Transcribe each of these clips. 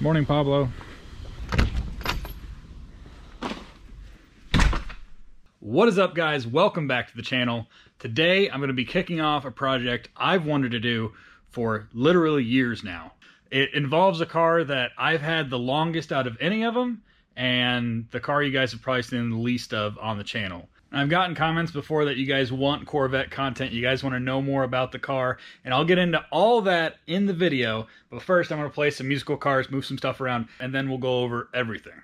Morning, Pablo. What is up, guys? Welcome back to the channel. Today I'm going to be kicking off a project I've wanted to do for literally years now. It involves a car that I've had the longest out of any of them, and the car you guys have probably seen the least of on the channel. I've gotten comments before that you guys want Corvette content, you guys want to know more about the car, and I'll get into all that in the video, but first I'm going to play some musical cars, move some stuff around, and then we'll go over everything.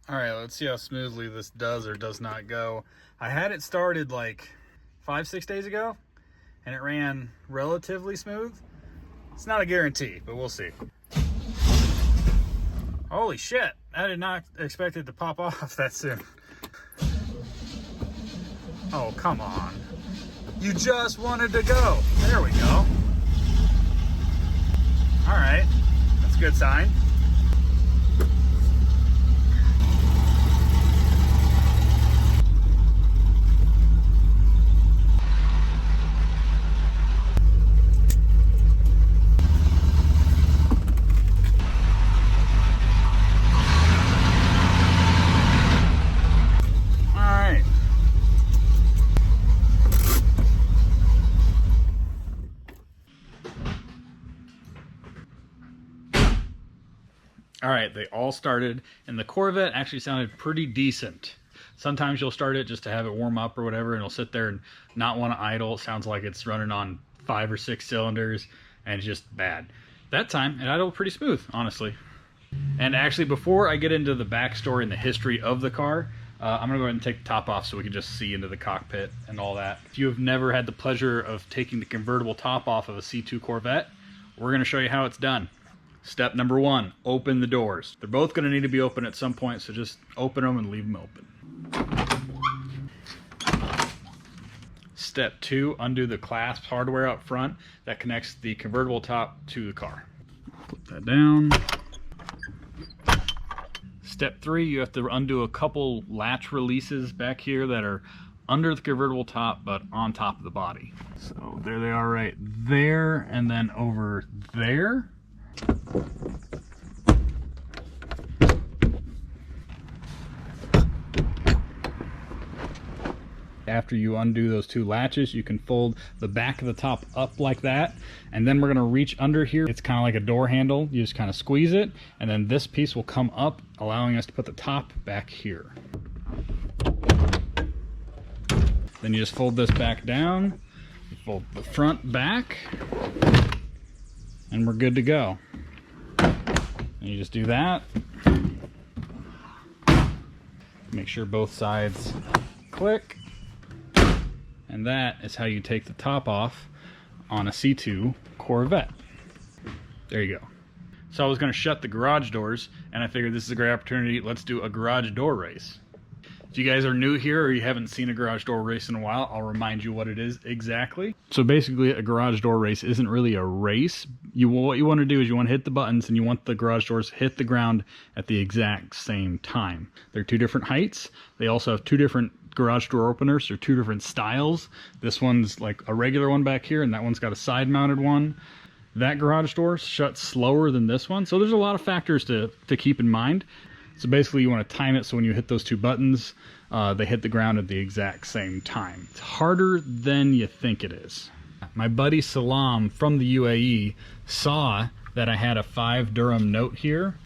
Alright, let's see how smoothly this does or does not go. I had it started like 5-6 days ago, and it ran relatively smooth. It's not a guarantee, but we'll see. Holy shit, I did not expect it to pop off that soon. Oh, come on. You just wanted to go. There we go. Alright, that's a good sign. Alright, they all started, and the Corvette actually sounded pretty decent. Sometimes you'll start it just to have it warm up or whatever, and it'll sit there and not want to idle. It sounds like it's running on 5 or 6 cylinders, and it's just bad. That time, it idled pretty smooth, honestly. And actually, before I get into the backstory and the history of the car, I'm going to go ahead and take the top off so we can just see into the cockpit and all that. If you have never had the pleasure of taking the convertible top off of a C2 Corvette, we're going to show you how it's done. Step number 1, open the doors. They're both going to need to be open at some point, so just open them and leave them open. Step 2, undo the clasp hardware up front that connects the convertible top to the car. Put that down. Step 3, you have to undo a couple latch releases back here that are under the convertible top but on top of the body. So there they are right there, and then over there. After you undo those 2 latches, you can fold the back of the top up like that, and then we're going to reach under here. It's kind of like a door handle. You just kind of squeeze it, and then this piece will come up, allowing us to put the top back here. Then you just fold this back down, fold the front back, and we're good to go. And you just do that. Make sure both sides click. And that is how you take the top off on a C2 Corvette. There you go. So I was going to shut the garage doors, and I figured this is a great opportunity. Let's do a garage door race. If you guys are new here or you haven't seen a garage door race in a while, I'll remind you what it is exactly. So basically, a garage door race isn't really a race. What you want to do is you want to hit the buttons, and you want the garage doors to hit the ground at the exact same time. They're 2 different heights. They also have 2 different garage door openers. They're 2 different styles. This one's like a regular one back here, and that one's got a side-mounted one. That garage door shuts slower than this one, so there's a lot of factors to keep in mind. So basically you want to time it so when you hit those 2 buttons, they hit the ground at the exact same time. It's harder than you think it is. My buddy Salam from the UAE saw that I had a 5 Durham note here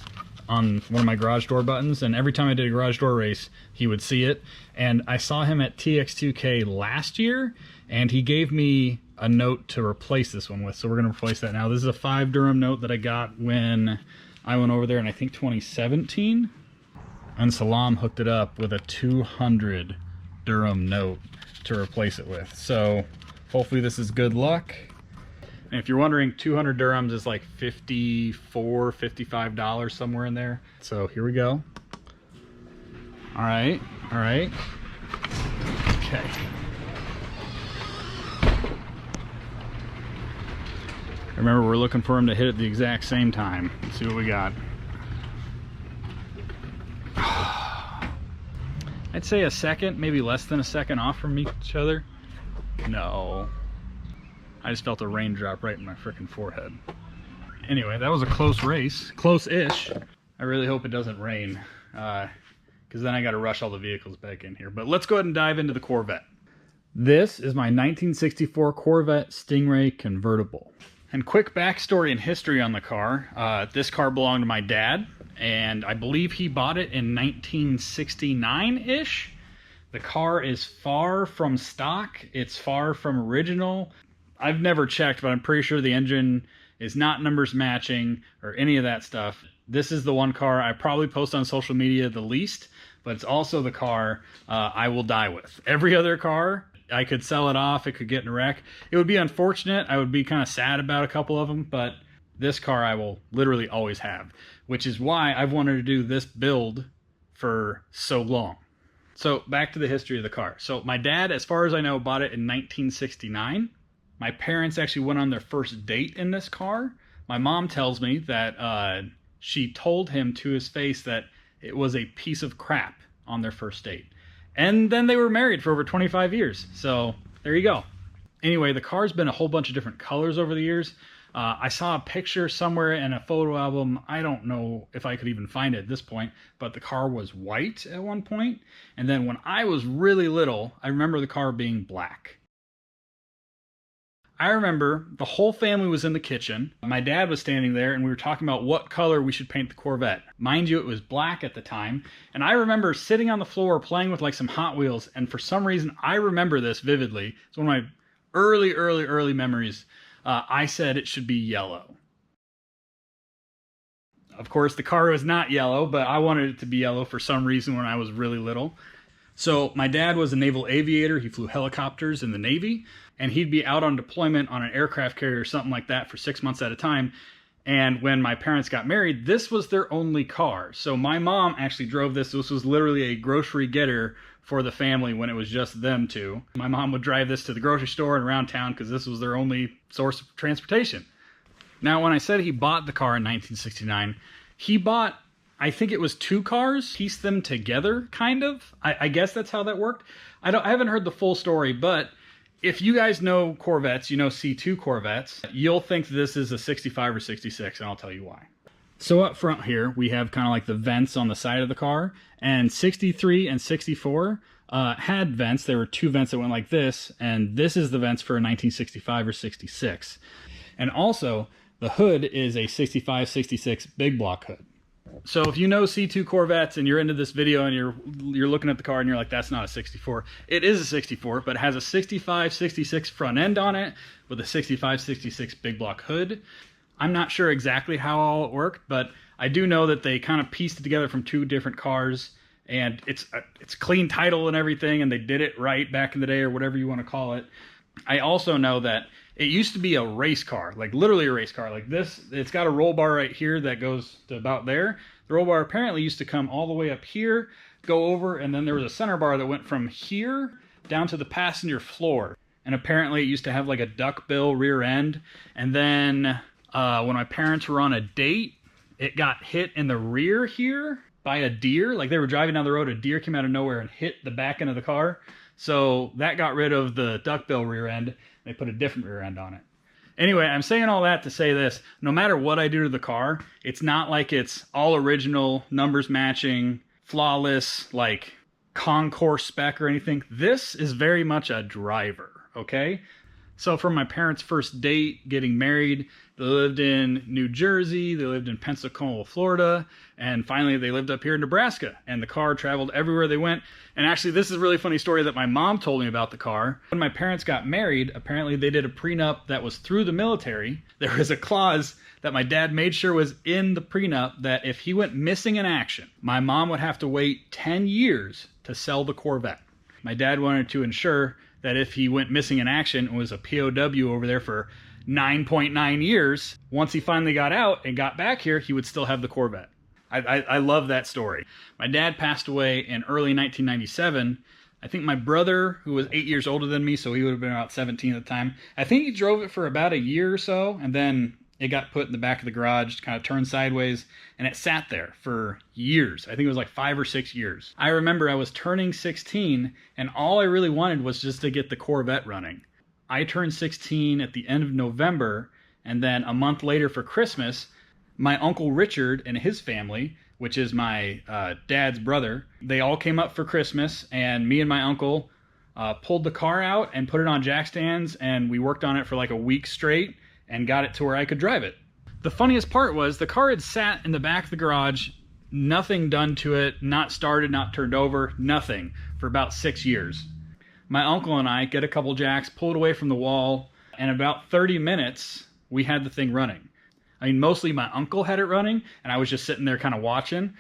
on one of my garage door buttons, and every time I did a garage door race, he would see it. And I saw him at TX2K last year, and he gave me a note to replace this one with, so we're going to replace that now. This is a 5 Durham note that I got when I went over there in, I think, 2017. And Salam hooked it up with a 200 Durham note to replace it with. So hopefully this is good luck. And if you're wondering, 200 dirhams is like $54, $55 somewhere in there. So here we go. All right, all right. Okay. Remember, we're looking for them to hit at the exact same time. Let's see what we got. I'd say a second, maybe less than a second off from each other. No. I just felt a raindrop right in my frickin' forehead. Anyway, that was a close race. Close-ish. I really hope it doesn't rain, because then I got to rush all the vehicles back in here. But let's go ahead and dive into the Corvette. This is my 1964 Corvette Stingray convertible. And quick backstory and history on the car. This car belonged to my dad, and I believe he bought it in 1969-ish. The car is far from stock. It's far from original. I've never checked, but I'm pretty sure the engine is not numbers matching or any of that stuff. This is the one car I probably post on social media the least, but it's also the car I will die with. Every other car, I could sell it off, it could get in a wreck. It would be unfortunate, I would be kind of sad about a couple of them, but this car I will literally always have, which is why I've wanted to do this build for so long. So back to the history of the car. So my dad, as far as I know, bought it in 1969. My parents actually went on their first date in this car. My mom tells me that she told him to his face that it was a piece of crap on their first date. And then they were married for over 25 years. So there you go. Anyway, the car's been a whole bunch of different colors over the years. I saw a picture somewhere in a photo album. I don't know if I could even find it at this point, but the car was white at one point. And then when I was really little, I remember the car being black. I remember the whole family was in the kitchen. My dad was standing there and we were talking about what color we should paint the Corvette. Mind you, it was black at the time. And I remember sitting on the floor playing with like some Hot Wheels. And for some reason, I remember this vividly. It's one of my early memories. I said it should be yellow. Of course, the car was not yellow, but I wanted it to be yellow for some reason when I was really little. So my dad was a naval aviator. He flew helicopters in the Navy, and he'd be out on deployment on an aircraft carrier or something like that for 6 months at a time. And when my parents got married, this was their only car. So my mom actually drove this. This was literally a grocery getter for the family when it was just them two. My mom would drive this to the grocery store and around town because this was their only source of transportation. Now, when I said he bought the car in 1969, he bought, I think it was 2 cars, pieced them together, kind of. I guess that's how that worked. I haven't heard the full story, but if you guys know Corvettes, you know C2 Corvettes, you'll think this is a 65 or 66, and I'll tell you why. So up front here, we have kind of like the vents on the side of the car, and 63 and 64 had vents. There were 2 vents that went like this, and this is the vents for a 1965 or 66. And also, the hood is a 65, 66 big block hood. So if you know C2 Corvettes and you're into this video and you're looking at the car and you're like, that's not a 64. It is a 64, but it has a 65, 66 front end on it with a 65, 66 big block hood. I'm not sure exactly how all it worked, but I do know that they kind of pieced it together from 2 different cars, and it's clean title and everything, and they did it right back in the day or whatever you want to call it. I also know that it used to be a race car, like literally a race car. Like this, it's got a roll bar right here that goes to about there. The roll bar apparently used to come all the way up here, go over, and then there was a center bar that went from here down to the passenger floor. And apparently it used to have like a duckbill rear end. And then when my parents were on a date, it got hit in the rear here by a deer. Like they were driving down the road, a deer came out of nowhere and hit the back end of the car. So that got rid of the duckbill rear end. They put a different rear end on it. Anyway, I'm saying all that to say this. No matter what I do to the car, it's not like it's all original, numbers matching, flawless, like concourse spec or anything. This is very much a driver, okay? So from my parents' first date, getting married, they lived in New Jersey, they lived in Pensacola, Florida, and finally they lived up here in Nebraska. And the car traveled everywhere they went. And actually, this is a really funny story that my mom told me about the car. When my parents got married, apparently they did a prenup that was through the military. There was a clause that my dad made sure was in the prenup that if he went missing in action, my mom would have to wait 10 years to sell the Corvette. My dad wanted to ensure that if he went missing in action and was a POW over there for 9.9 years, once he finally got out and got back here, he would still have the Corvette. I love that story. My dad passed away in early 1997. I think my brother, who was 8 years older than me, so he would have been about 17 at the time, I think he drove it for about a year or so and then It got put in the back of the garage, kind of turned sideways, and it sat there for years. I think it was like 5 or 6 years. I remember I was turning 16, and all I really wanted was just to get the Corvette running. I turned 16 at the end of November, and then a month later for Christmas, my Uncle Richard and his family, which is my dad's brother, they all came up for Christmas, and me and my uncle pulled the car out and put it on jack stands, and we worked on it for like a week straight and got it to where I could drive it. The funniest part was the car had sat in the back of the garage, nothing done to it, not started, not turned over, nothing, for about 6 years. My uncle and I get a couple jacks, pull it away from the wall, and in about 30 minutes, we had the thing running. I mean, mostly my uncle had it running, and I was just sitting there kind of watching.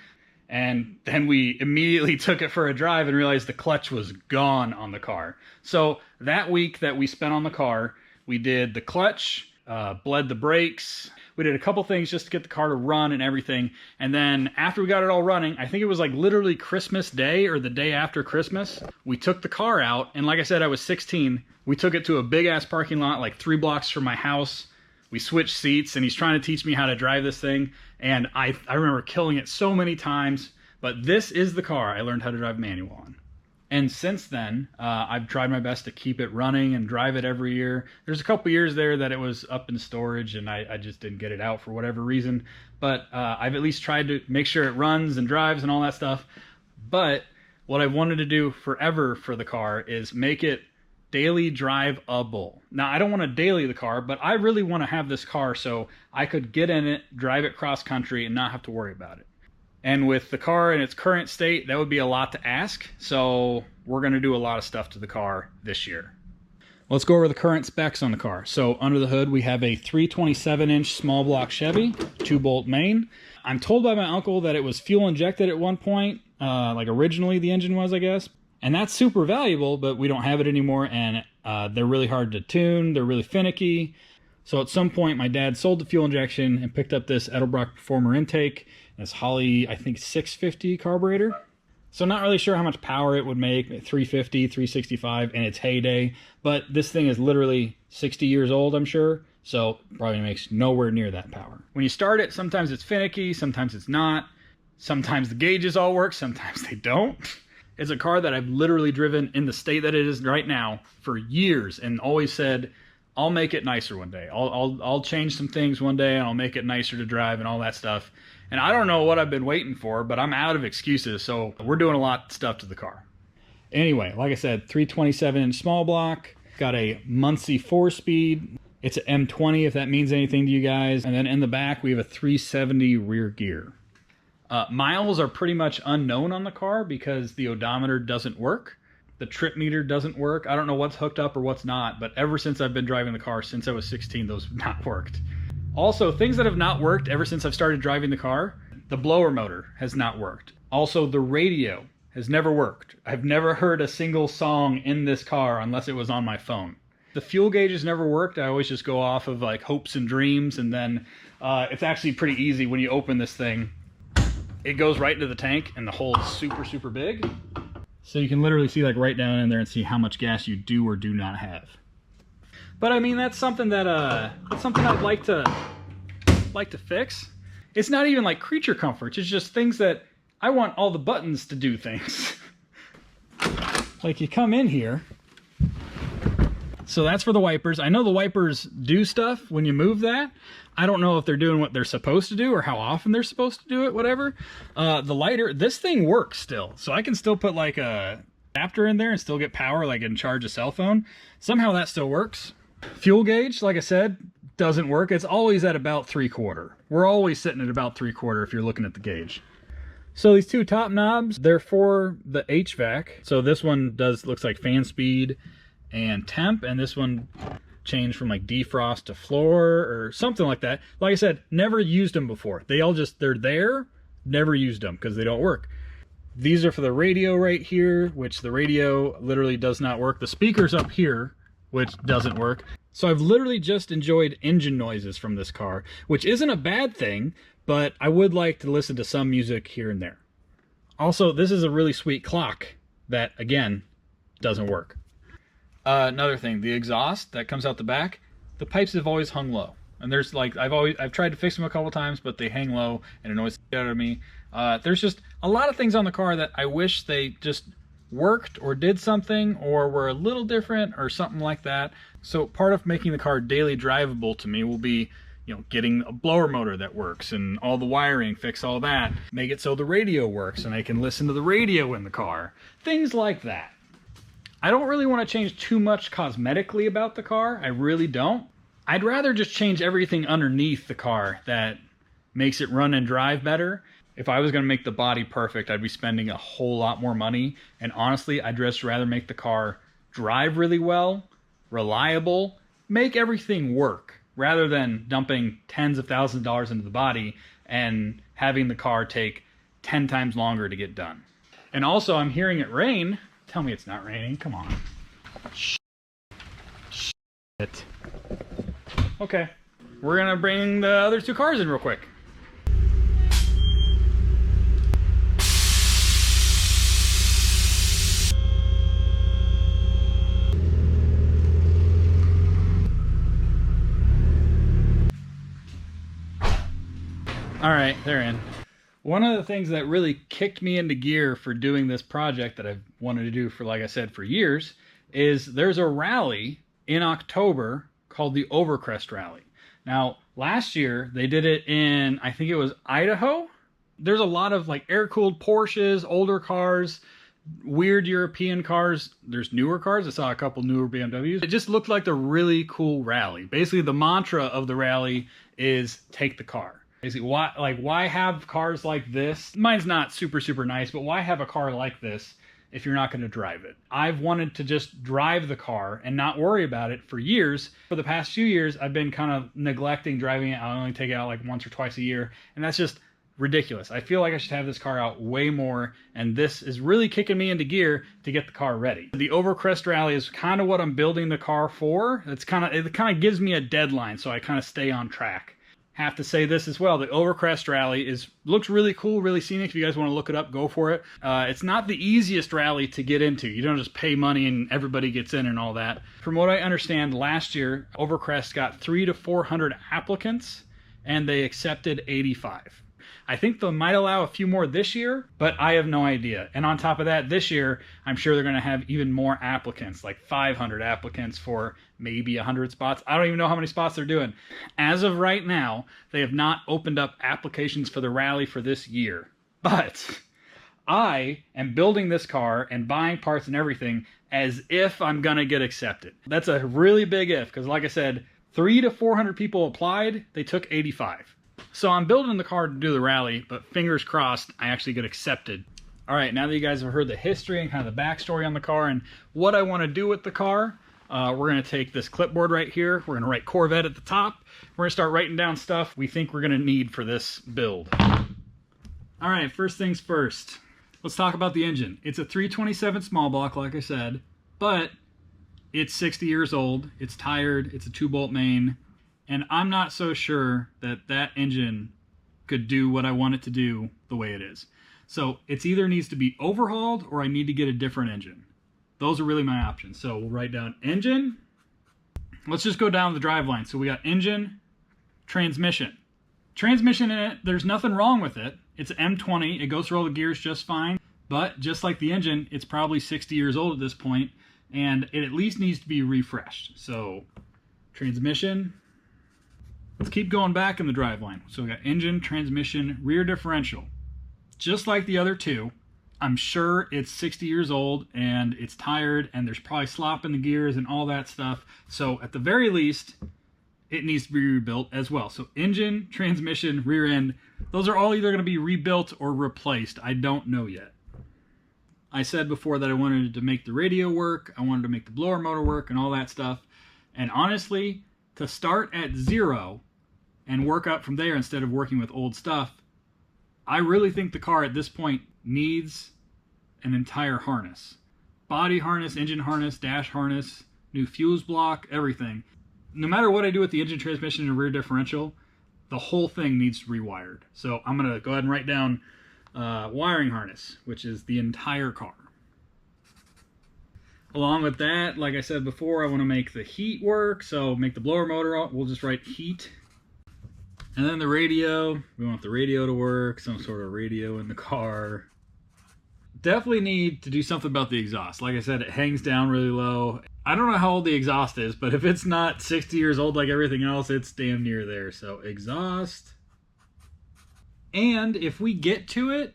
And then we immediately took it for a drive and realized the clutch was gone on the car. So that week that we spent on the car, we did the clutch, bled the brakes. We did a couple things just to get the car to run and everything. And then after we got it all running, I think it was like literally Christmas Day or the day after Christmas, we took the car out. And like I said, I was 16. We took it to a big ass parking lot, like 3 blocks from my house. We switched seats, and he's trying to teach me how to drive this thing. And I remember killing it so many times, but this is the car I learned how to drive manual on. And since then, I've tried my best to keep it running and drive it every year. There's a couple years there that it was up in storage and I just didn't get it out for whatever reason. But I've at least tried to make sure it runs and drives and all that stuff. But what I wanted to do forever for the car is make it daily drive-able. Now, I don't want to daily the car, but I really want to have this car so I could get in it, drive it cross-country, and not have to worry about it. And with the car in its current state, that would be a lot to ask. So we're going to do a lot of stuff to the car this year. Let's go over the current specs on the car. So under the hood, we have a 327-inch small block Chevy, 2-bolt main. I'm told by my uncle that it was fuel injected at one point, like originally the engine was, I guess. And that's super valuable, but we don't have it anymore, and they're really hard to tune. They're really finicky. So at some point, my dad sold the fuel injection and picked up this Edelbrock Performer intake, this Holley, I think, 650 carburetor. So not really sure how much power it would make, 350, 365 in its heyday, but this thing is literally 60 years old, I'm sure, so probably makes nowhere near that power. When you start it, sometimes it's finicky, sometimes it's not. Sometimes the gauges all work, sometimes they don't. It's a car that I've literally driven in the state that it is right now for years and always said, I'll make it nicer one day. I'll change some things one day and I'll make it nicer to drive and all that stuff. And I don't know what I've been waiting for, but I'm out of excuses, so we're doing a lot of stuff to the car. Anyway, like I said, 327-inch small block, got a Muncie 4-speed. It's an M20 if that means anything to you guys. And then in the back, we have a 370 rear gear. Miles are pretty much unknown on the car because the odometer doesn't work. The trip meter doesn't work. I don't know what's hooked up or what's not, but ever since I've been driving the car, since I was 16, those have not worked. Also, things that have not worked ever since I've started driving the car, the blower motor has not worked. Also, the radio has never worked. I've never heard a single song in this car unless it was on my phone. The fuel gauge has never worked. I always just go off of like hopes and dreams, and then it's actually pretty easy when you open this thing. It goes right into the tank, and the hole is super, super big. So you can literally see like right down in there and see how much gas you do or do not have. But I mean, that's something that I'd like to fix. It's not even like creature comforts. It's just things that I want all the buttons to do things. Like you come in here. So that's for the wipers. I know the wipers do stuff when you move that. I don't know if they're doing what they're supposed to do or how often they're supposed to do it, whatever. The lighter, this thing works still. So I can still put like a adapter in there and still get power, like and charge a cell phone. Somehow that still works. Fuel gauge, like I said, doesn't work. It's always at about 3/4. We're always sitting at about 3/4 if you're looking at the gauge. So these two top knobs, they're for the HVAC. So this one looks like fan speed and temp, and this one changed from like defrost to floor or something like that. Like I said, never used them before. They're there, never used them because they don't work. These are for the radio right here, which the radio literally does not work. The speaker's up here, which doesn't work. So I've literally just enjoyed engine noises from this car, which isn't a bad thing, but I would like to listen to some music here and there. Also, this is a really sweet clock that, again, doesn't work. Another thing, the exhaust that comes out the back, the pipes have always hung low. And there's like, I've tried to fix them a couple times, but they hang low and annoys the shit out of me. There's just a lot of things on the car that I wish they just worked or did something or were a little different or something like that. So part of making the car daily drivable to me will be, you know, getting a blower motor that works and all the wiring, fix all that, make it so the radio works and I can listen to the radio in the car, things like that. I don't really want to change too much cosmetically about the car. I really don't. I'd rather just change everything underneath the car that makes it run and drive better. If I was going to make the body perfect, I'd be spending a whole lot more money. And honestly, I'd just rather make the car drive really well, reliable, make everything work, rather than dumping tens of thousands of dollars into the body and having the car take 10 times longer to get done. And also, I'm hearing it rain. Tell me it's not raining. Come on. Shit. Okay. We're going to bring the other two cars in real quick. All right, they're in. One of the things that really kicked me into gear for doing this project that I've wanted to do for, like I said, for years, is there's a rally in October called the Overcrest Rally. Now, last year they did it in, I think it was Idaho. There's a lot of like air-cooled Porsches, older cars, weird European cars. There's newer cars. I saw a couple newer BMWs. It just looked like a really cool rally. Basically, the mantra of the rally is take the car. Basically, why have cars like this? Mine's not super nice, but why have a car like this if you're not going to drive it? I've wanted to just drive the car and not worry about it for years. For the past few years, I've been kind of neglecting driving it. I only take it out like once or twice a year, and that's just ridiculous. I feel like I should have this car out way more, and this is really kicking me into gear to get the car ready. The Overcrest Rally is kind of what I'm building the car for. It kind of gives me a deadline, so I kind of stay on track. Have to say this as well, the Overcrest Rally looks really cool, really scenic. If you guys want to look it up, go for it. It's not the easiest rally to get into. You don't just pay money and everybody gets in and all that. From what I understand, last year Overcrest got 300 to 400 applicants and they accepted 85. I think they might allow a few more this year, but I have no idea. And on top of that, this year, I'm sure they're going to have even more applicants, like 500 applicants for maybe 100 spots. I don't even know how many spots they're doing. As of right now, they have not opened up applications for the rally for this year. But I am building this car and buying parts and everything as if I'm going to get accepted. That's a really big if, because like I said, 300 to 400 people applied. They took 85. So I'm building the car to do the rally, but fingers crossed I actually get accepted. All right, now that you guys have heard the history and kind of the backstory on the car and what I want to do with the car, we're going to take this clipboard right here. We're going to write Corvette at the top. We're going to start writing down stuff we think we're going to need for this build. All right, first things first. Let's talk about the engine. It's a 327 small block, like I said, but it's 60 years old. It's tired. It's a 2-bolt main. And I'm not so sure that that engine could do what I want it to do the way it is. So it's either needs to be overhauled or I need to get a different engine. Those are really my options. So we'll write down engine. Let's just go down the driveline. So we got engine, transmission. Transmission in it, there's nothing wrong with it. It's an M20. It goes through all the gears just fine. But just like the engine, it's probably 60 years old at this point, and it at least needs to be refreshed. So transmission. Let's keep going back in the driveline. So we got engine, transmission, rear differential. Just like the other two, I'm sure it's 60 years old and it's tired and there's probably slop in the gears and all that stuff. So at the very least, it needs to be rebuilt as well. So engine, transmission, rear end, those are all either going to be rebuilt or replaced. I don't know yet. I said before that I wanted to make the radio work, I wanted to make the blower motor work and all that stuff. And honestly, to start at 0 and work up from there instead of working with old stuff, I really think the car at this point needs an entire harness. Body harness, engine harness, dash harness, new fuse block, everything. No matter what I do with the engine, transmission, and rear differential, the whole thing needs rewired. So I'm going to go ahead and write down wiring harness, which is the entire car. Along with that, like I said before, I want to make the heat work, so make the blower motor, we'll just write heat. And then the radio, we want the radio to work, some sort of radio in the car. Definitely need to do something about the exhaust. Like I said, it hangs down really low. I don't know how old the exhaust is, but if it's not 60 years old like everything else, it's damn near there. So exhaust. And if we get to it,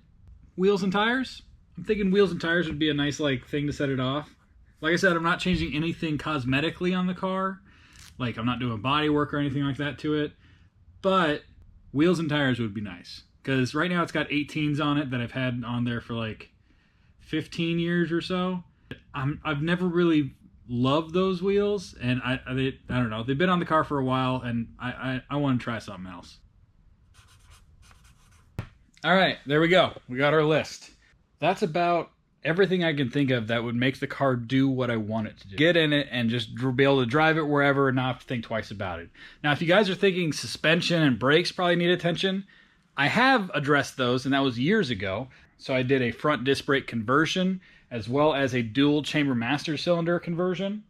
wheels and tires. I'm thinking wheels and tires would be a nice like thing to set it off. Like I said, I'm not changing anything cosmetically on the car. Like I'm not doing body work or anything like that to it. But wheels and tires would be nice. Because right now it's got 18s on it that I've had on there for like 15 years or so. I've never really loved those wheels, and I don't know. They've been on the car for a while, and I want to try something else. All right, there we go. We got our list. That's about everything I can think of that would make the car do what I want it to do. Get in it and just be able to drive it wherever and not have to think twice about it. Now, if you guys are thinking suspension and brakes probably need attention, I have addressed those, and that was years ago. So I did a front disc brake conversion as well as a dual chamber master cylinder conversion.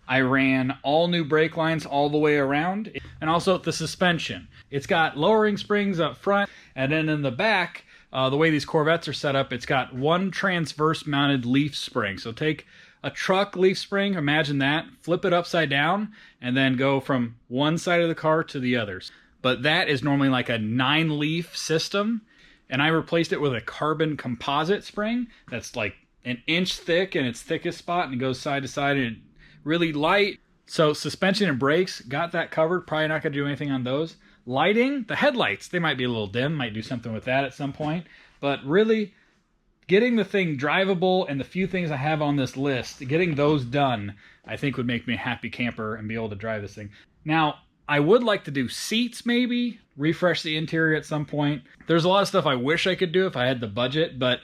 I ran all new brake lines all the way around, and also the suspension. It's got lowering springs up front, and then in the back, the way these Corvettes are set up, it's got one transverse mounted leaf spring. So take a truck leaf spring, imagine that, flip it upside down, and then go from one side of the car to the others. But that is normally like a 9-leaf system, and I replaced it with a carbon composite spring that's like an inch thick in its thickest spot, and it goes side to side, and really light. So suspension and brakes, got that covered. Probably not going to do anything on those. Lighting, the headlights, they might be a little dim. Might do something with that at some point. But really, getting the thing drivable and the few things I have on this list, getting those done, I think would make me a happy camper and be able to drive this thing. Now, I would like to do seats maybe, refresh the interior at some point. There's a lot of stuff I wish I could do if I had the budget, but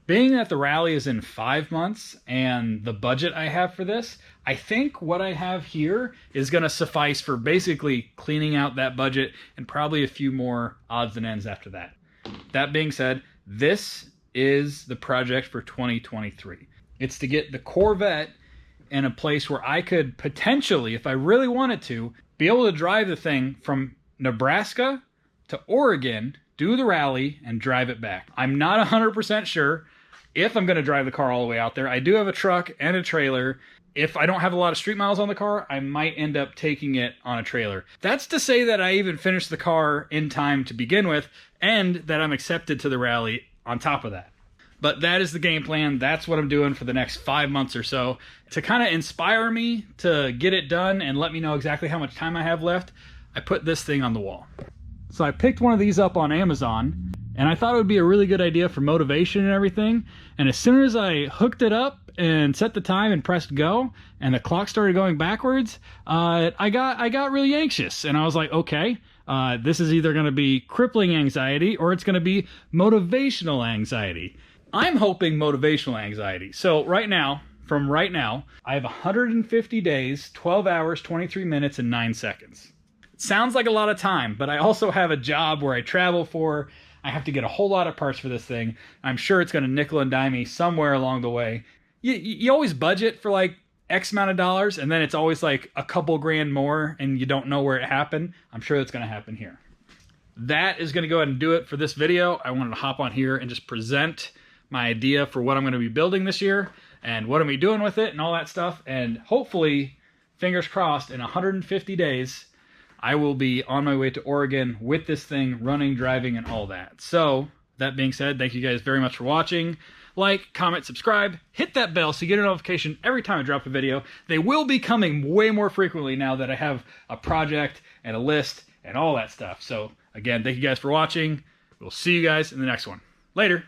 being that the rally is in 5 months and the budget I have for this, I think what I have here is going to suffice for basically cleaning out that budget and probably a few more odds and ends after that. That being said, this is the project for 2023. It's to get the Corvette in a place where I could potentially, if I really wanted to, be able to drive the thing from Nebraska to Oregon, do the rally, and drive it back. I'm not 100% sure if I'm going to drive the car all the way out there. I do have a truck and a trailer. If I don't have a lot of street miles on the car, I might end up taking it on a trailer. That's to say that I even finished the car in time to begin with, and that I'm accepted to the rally on top of that. But that is the game plan. That's what I'm doing for the next 5 months or so. To kind of inspire me to get it done and let me know exactly how much time I have left, I put this thing on the wall. So I picked one of these up on Amazon, and I thought it would be a really good idea for motivation and everything. And as soon as I hooked it up and set the time and pressed go, and the clock started going backwards, I got really anxious. And I was like, okay, this is either going to be crippling anxiety or it's going to be motivational anxiety. I'm hoping motivational anxiety. So right now, I have 150 days, 12 hours, 23 minutes, and 9 seconds. It sounds like a lot of time, but I also have a job where I travel for. I have to get a whole lot of parts for this thing. I'm sure it's going to nickel and dime me somewhere along the way. You always budget for like X amount of dollars, and then it's always like a couple grand more, and you don't know where it happened. I'm sure that's going to happen here. That is going to go ahead and do it for this video. I wanted to hop on here and just present my idea for what I'm going to be building this year and what I'm going to be doing with it and all that stuff. And hopefully, fingers crossed, in 150 days, I will be on my way to Oregon with this thing running, driving, and all that. So, that being said, thank you guys very much for watching. Like, comment, subscribe, hit that bell so you get a notification every time I drop a video. They will be coming way more frequently now that I have a project and a list and all that stuff. So, again, thank you guys for watching. We'll see you guys in the next one. Later.